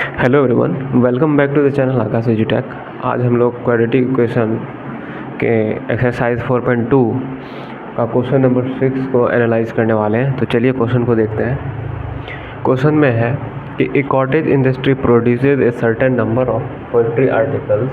Hello everyone, welcome back to the channel Aakash एजुटेक। आज हम लोग क्वाड्रेटिक इक्वेशन के एक्सरसाइज 4.2 का क्वेश्चन नंबर 6 को एनालाइज करने वाले हैं। तो चलिए क्वेश्चन को देखते हैं। क्वेश्चन में है कि a cottage industry produces a certain number of pottery articles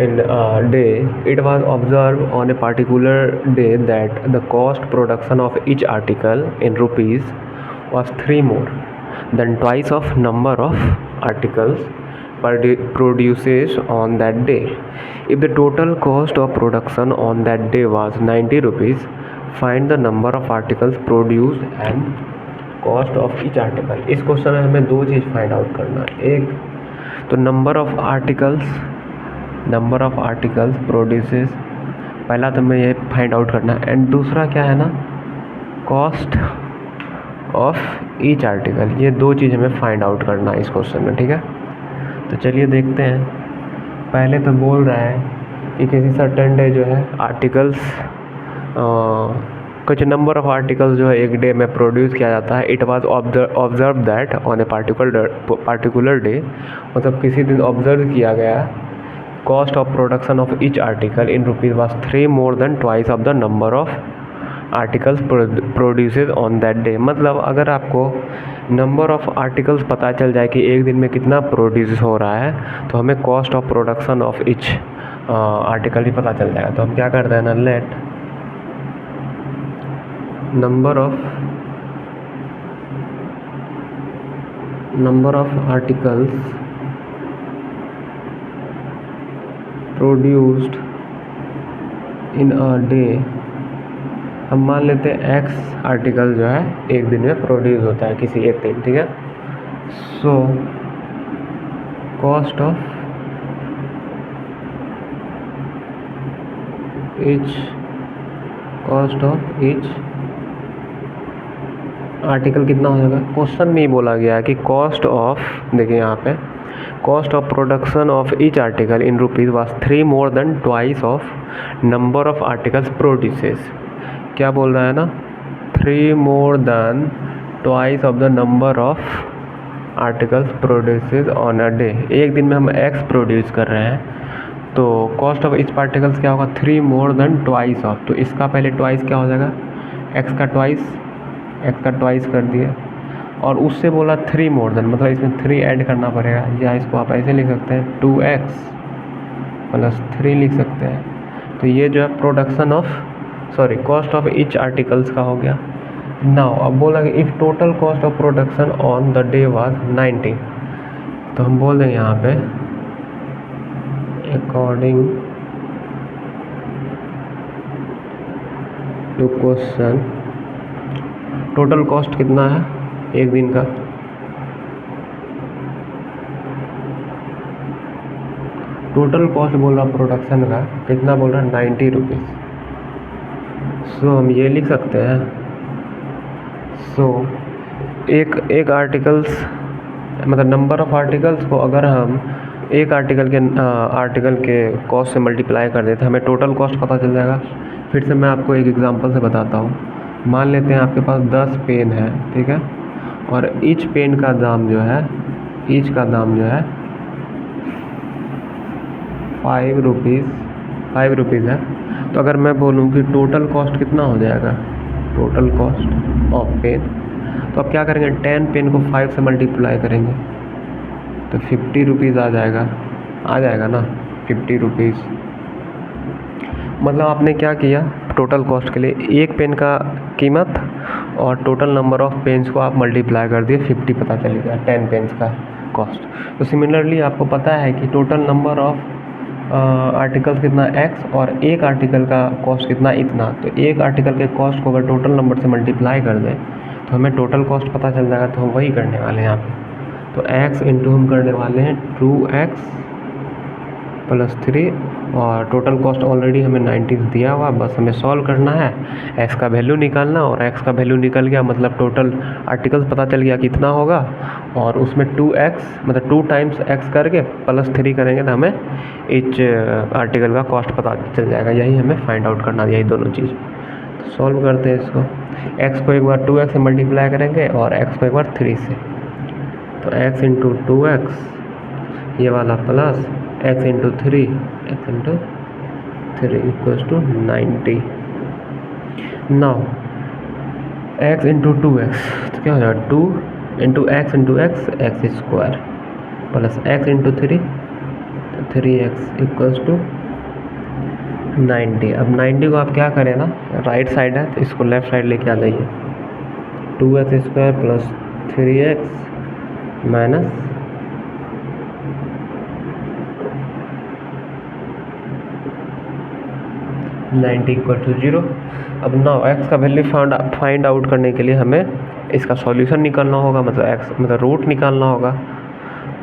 in a day. It was observed on a particular day that the cost production of each article in rupees was 3 more than twice of number of articles produces on that day. If the total cost of production on that day was 90 rupees, find the number of articles produced and cost of each article. इस question में हमें दो चीज़ find out करना है। एक तो number of articles produces, पहला तो हमें ये फाइंड आउट करना है। एंड दूसरा क्या है ना, कॉस्ट ऑफ ईच आर्टिकल। ये दो चीज़ हमें फाइंड आउट करना है इस क्वेश्चन में, ठीक है। तो चलिए देखते हैं। पहले तो बोल रहा है कि किसी सर्टेन डे जो है आर्टिकल्स, कुछ नंबर ऑफ आर्टिकल्स जो है एक डे में प्रोड्यूस किया जाता है। It was observe that on a particular day, मतलब किसी दिन ऑब्जर्व किया गया। Cost of production of each article in rupees was 3 more than twice of the number of articles produces on that day. मतलब अगर आपको नंबर ऑफ आर्टिकल्स पता चल जाए कि एक दिन में कितना प्रोड्यूस हो रहा है, तो हमें cost of production of each article ही पता चल जाएगा। तो हम क्या करते हैं ना, let number of articles produced in a day, हम मान लेते हैं एक्स आर्टिकल जो है एक दिन में प्रोड्यूस होता है किसी एक दिन, ठीक है। So cost of each article कितना हो जाएगा। क्वेश्चन में ही बोला गया है कि कॉस्ट ऑफ, देखिए यहाँ पे, cost of production of each article in rupees was 3 more than twice of number of articles produces. क्या बोल रहा है ना, 3 more than twice of the number of articles produces on a day. एक दिन में हम एक्स प्रोड्यूस कर रहे हैं, तो कॉस्ट ऑफ ईच पार्टिकल्स क्या होगा, 3 more than twice ऑफ। तो इसका पहले ट्वाइस क्या हो जाएगा, एक्स का ट्वाइस कर दिए, और उससे बोला 3 more than, मतलब इसमें 3 ऐड करना पड़ेगा। या इसको आप ऐसे लिख सकते हैं 2x प्लस 3 लिख सकते हैं। तो ये जो है कॉस्ट ऑफ ईच आर्टिकल्स का हो गया। नाउ अब बोला कि if total cost of production on the day was 90, तो हम बोल देंगे यहाँ पे according to question total cost कितना है एक दिन का, टोटल कॉस्ट बोल रहा प्रोडक्शन का कितना बोल रहा है, 90 रुपीज़। सो हम ये लिख सकते हैं, सो एक आर्टिकल्स, मतलब नंबर ऑफ आर्टिकल्स को अगर हम एक आर्टिकल के कॉस्ट से मल्टीप्लाई कर देते हैं, हमें टोटल कॉस्ट पता चल जाएगा। फिर से मैं आपको एक एग्जांपल से बताता हूँ। मान लेते हैं आपके पास 10 पेन है, ठीक है, और ईच पेन का दाम जो है 5 रुपीज़ है। तो अगर मैं बोलूँ कि टोटल कॉस्ट कितना हो जाएगा, टोटल कॉस्ट ऑफ पेन, तो अब क्या करेंगे, 10 पेन को 5 से मल्टीप्लाई करेंगे तो 50 रुपीज़ आ जाएगा ना, 50 रुपीज़। मतलब आपने क्या किया, टोटल कॉस्ट के लिए एक पेन का कीमत और टोटल नंबर ऑफ पेन्स को आप मल्टीप्लाई कर दिए, 50 पता चल गया 10 पेन्स का कॉस्ट। तो सिमिलरली आपको पता है कि टोटल नंबर ऑफ आर्टिकल्स कितना x और एक आर्टिकल का कॉस्ट कितना इतना। तो एक आर्टिकल के कॉस्ट को अगर टोटल नंबर से मल्टीप्लाई कर दें तो हमें टोटल कॉस्ट पता चल जाएगा। तो हम वही करने वाले हैं यहाँ पे। तो x इंटू हम करने वाले हैं 2x प्लस 3, और टोटल कॉस्ट ऑलरेडी हमें 90 दिया हुआ, बस हमें सॉल्व करना है, x का वैल्यू निकालना, और x का वैल्यू निकल गया मतलब टोटल आर्टिकल्स पता चल गया कितना होगा, और उसमें 2x मतलब 2 टाइम्स x करके प्लस 3 करेंगे तो हमें ईच आर्टिकल का कॉस्ट पता चल जाएगा। यही हमें फाइंड आउट करना, यही दोनों चीज़। तो सॉल्व करते हैं इसको। x को एक बार 2x से मल्टीप्लाई करेंगे और x को एक बार 3 से। तो x इंटू 2x ये वाला plus x into 3 equals to 90। Now x into 2x तो क्या हो जाएगा 2 into x square plus x into 3x equals to 90। अब 90 को आप क्या करें ना, राइट साइड है तो इसको लेफ्ट साइड लेके आ जाइए। 2x square plus 3x minus 90 equal to 0। अब नाउ x का वैल्यू फाइंड आउट करने के लिए हमें इसका सॉल्यूशन निकालना होगा, मतलब रूट निकालना होगा।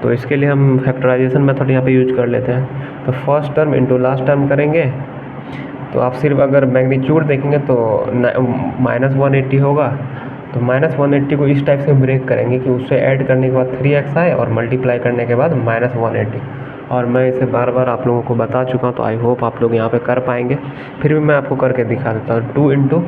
तो इसके लिए हम फैक्टराइजेशन मेथड यहाँ पे यूज कर लेते हैं। तो first term into last term करेंगे तो आप सिर्फ अगर मैग्नीट्यूड देखेंगे तो -180 होगा। तो -180 को इस टाइप से ब्रेक करेंगे कि उससे ऐड करने के बाद 3x आए और मल्टीप्लाई करने के बाद -180। और मैं इसे बार बार आप लोगों को बता चुका हूँ, तो आई होप आप लोग यहाँ पे कर पाएंगे। फिर भी मैं आपको करके दिखा देता हूँ। 2 इंटू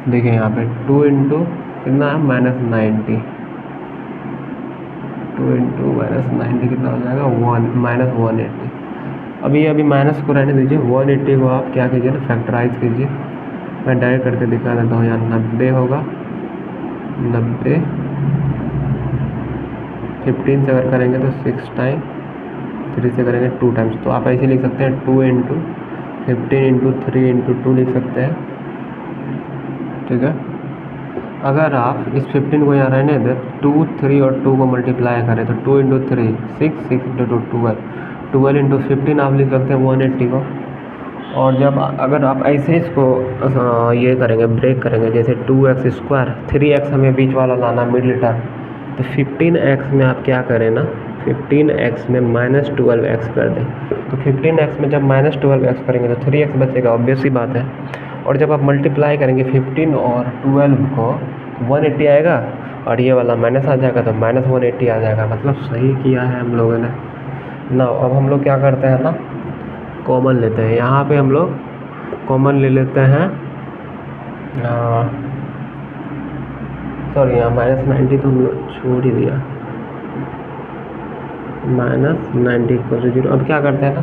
देखिए यहाँ पे 2 इंटू कितना है -90, 2 इंटू -90 कितना हो जाएगा -180। अभी माइनस को रहने दीजिए। 180 को आप क्या कीजिए ना, फैक्टराइज कीजिए। मैं डायरेक्ट करके दिखा देता हूँ। यहाँ 90 होगा, 90 15 से अगर करेंगे तो 6 टाइम, 3 से करेंगे 2 टाइम्स। तो आप ऐसे लिख सकते हैं 2 इंटू 15 इंटू 3 इंटू 2 लिख सकते हैं, ठीक है। अगर आप इस 15 को यहाँ रहने दें, 2, 3 और 2 को मल्टीप्लाई करें तो 2 इंटू 3 6, 6 इंटू 2 12 इंटू 15 आप लिख सकते हैं 180 को। और जब अगर आप ऐसे इसको ये करेंगे, ब्रेक करेंगे, जैसे 2x स्क्वायर 3x हमें बीच वाला लाना मिडिल टर्म, तो 15x में आप क्या करें ना, 15x में -12x कर दें। तो 15x में जब -12x करेंगे तो 3x बचेगा, ऑब्वियस सी बात है। और जब आप मल्टीप्लाई करेंगे 15 और 12 को 180 आएगा और ये वाला माइनस आ जाएगा तो -180 आ जाएगा। मतलब सही किया है हम लोगों ने ना। अब हम लोग क्या करते हैं ना, कॉमन लेते हैं। यहाँ पे हम लोग कॉमन ले लेते हैं, सॉरी यहाँ -90 तो हम लोग छोड़ ही दिया, -90 इक्वल टू 0। अब क्या करते हैं ना,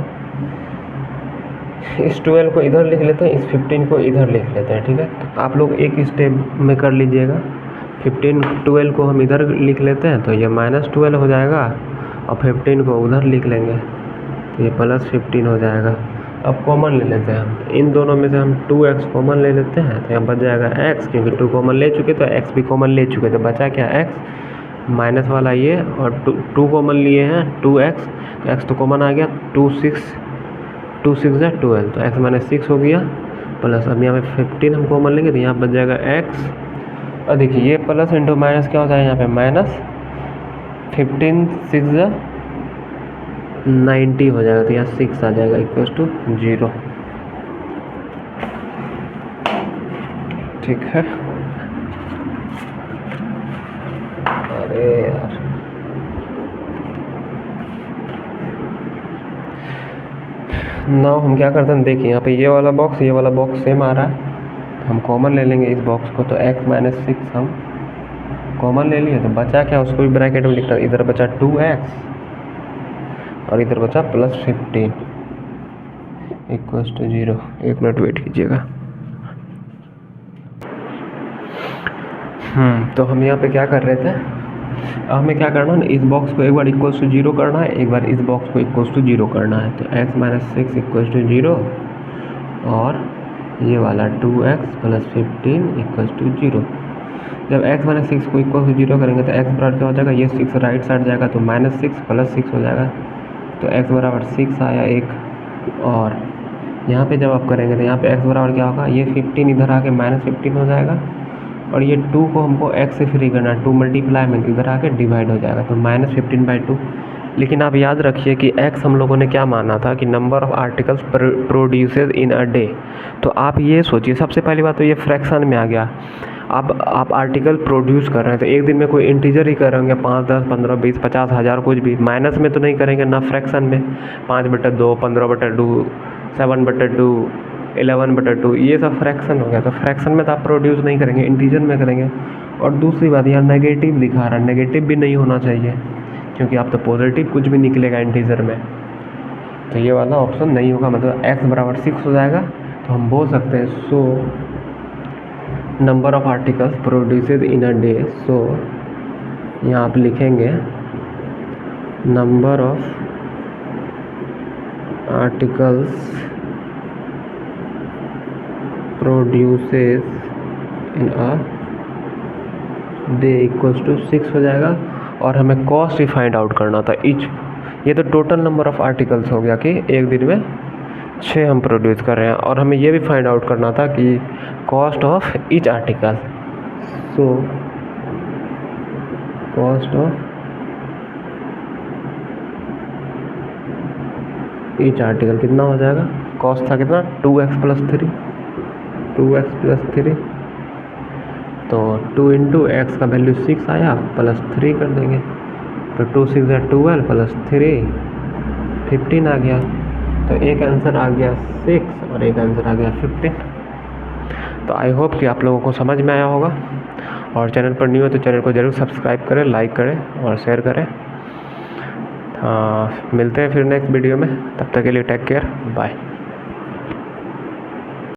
इस 12 को इधर लिख लेते हैं, इस 15 को इधर लिख लेते हैं, ठीक है। तो आप लोग एक स्टेप में कर लीजिएगा। 12 को हम इधर लिख लेते हैं तो ये -12 हो जाएगा, और 15 को उधर लिख लेंगे तो ये +15 हो जाएगा। अब कॉमन ले लेते हैं हम, इन दोनों में से हम 2x कॉमन ले लेते हैं तो यहाँ बच जाएगा x, क्योंकि 2 कॉमन ले चुके तो x भी कॉमन ले चुके, तो बचा क्या x माइनस वाला ये, और 2 कॉमन लिए हैं 2x, तो x तो कॉमन आ गया, 2 6 है 12, तो x -6 हो गया प्लस। अब यहाँ पे 15 हम कॉमन लेंगे तो यहाँ बच जाएगा x। और देखिए ये प्लस इंटू माइनस क्या होता है, यहाँ पे -15 6 90 हो जाएगा, तो यहाँ 6 आ जाएगा इक्वल्स टू 0, ठीक है। अरे यार नाउ हम क्या करते हैं, देखिए यहाँ पे ये वाला बॉक्स सेम आ रहा है, तो हम कॉमन ले लेंगे इस बॉक्स को। तो x -6 हम कॉमन ले लिए, तो बचा क्या, उसको भी ब्रैकेट में लिखता है। इधर बचा 2x और इधर बचा +15 इक्वल्स टू 0। 1 मिनट वेट कीजिएगा। तो हम यहाँ पे क्या कर रहे थे, हमें क्या करना है, इस बॉक्स को एक बार इक्वल्स टू 0 करना है, एक बार इस बॉक्स को इक्वल्स टू 0 करना है। तो x -6 इक्वल्स टू 0 और ये वाला 2x + 15 इक्वल्स टू 0। जब x -6 को इक्वल टू 0 करेंगे तो x बराबर क्या हो जाएगा, ये 6 राइट साइड जाएगा तो -6 + 6 हो जाएगा, तो x बराबर 6 आया 1। और यहाँ पे जब आप करेंगे तो यहाँ पे x बराबर क्या होगा, ये 15 इधर आके -15 हो जाएगा, और ये 2 को हमको x से फ्री करना है, 2 मल्टीप्लाई में इधर आके डिवाइड हो जाएगा, तो -15/2। लेकिन आप याद रखिए कि x हम लोगों ने क्या माना था कि number of articles produced in a day. तो आप ये सोचिए, सबसे पहली बात तो ये फ्रैक्शन में आ गया। आप आर्टिकल प्रोड्यूस कर रहे हैं तो एक दिन में कोई इंटीजर ही करेंगे, 5, 10, 15, 20, 50, 1000 कुछ भी, माइनस में तो नहीं करेंगे ना फ्रैक्शन में। 5/2, 15/2, 7/2, 11/2, ये सब फ्रैक्शन हो गया। तो फ्रैक्शन में तो आप प्रोड्यूस नहीं करेंगे, इंटीजर में करेंगे। और दूसरी बात यहाँ नेगेटिव दिखा रहा है, नेगेटिव भी नहीं होना चाहिए क्योंकि आप तो पॉजिटिव कुछ भी निकलेगा इंटीजर में, तो ये वाला ऑप्शन नहीं होगा, मतलब x बराबर 6 हो जाएगा। तो हम बोल सकते हैं so number of articles produced in a day, so यहाँ आप लिखेंगे number of articles produces in a day equals to 6 हो जाएगा। और हमें कॉस्ट ही फाइंड आउट करना था ईच, ये तो टोटल नंबर ऑफ आर्टिकल्स हो गया कि एक दिन में 6 हम प्रोड्यूस कर रहे हैं, और हमें ये भी फाइंड आउट करना था कि cost of each article, so cost of each article कितना हो जाएगा, कॉस्ट था कितना 2x + 3, 2x + 3, तो 2 × x का वैल्यू 6 आया, +3 कर देंगे, तो 2 × 6 = 12 + 3 15 आ गया। तो एक आंसर आ गया 6 और एक आंसर आ गया 15। तो आई होप कि आप लोगों को समझ में आया होगा, और चैनल पर न्यू है तो चैनल को ज़रूर सब्सक्राइब करें, लाइक करें और शेयर करें। मिलते हैं फिर नेक्स्ट वीडियो में, तब तक के लिए टेक केयर, बाय।